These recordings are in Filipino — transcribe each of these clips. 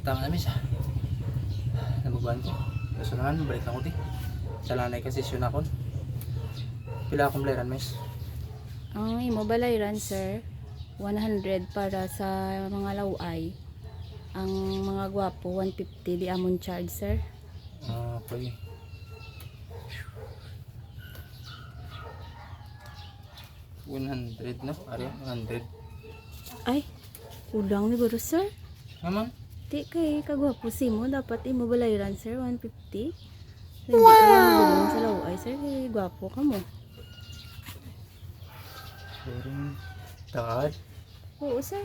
Tama na miss ha. Namagwan ko. Gusto naman, balik lang ko di. Sa lanay kasi yun ako. Pila akong blaran miss. Ang imo balayran sir, 100 para sa mga laway. Ang mga gwapo 150 di amon charge sir. Okay. $100 no? Ari, 100. Ay, kulang ni guro sir. Naman? Di kay kagwapo si mo dapat imo balayran sir 150. Hindi ka magulong sa laway sir, kay gwapo ka mo. Sharing. Takad. Oo sir.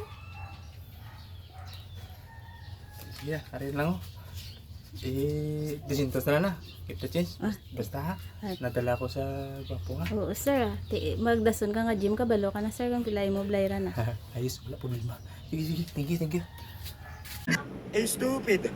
Sige na, ari lang oh. Disintos na na. Keep the change. Ah. Basta ha. Ah. Nadala ko sa gwapo ha. Oo sir. Di magdason ka nga gym kabalo ka na sir kung pilay mo balayran na. Ayos, wala problema. Sige, sige. Thank you, thank you. Stupid.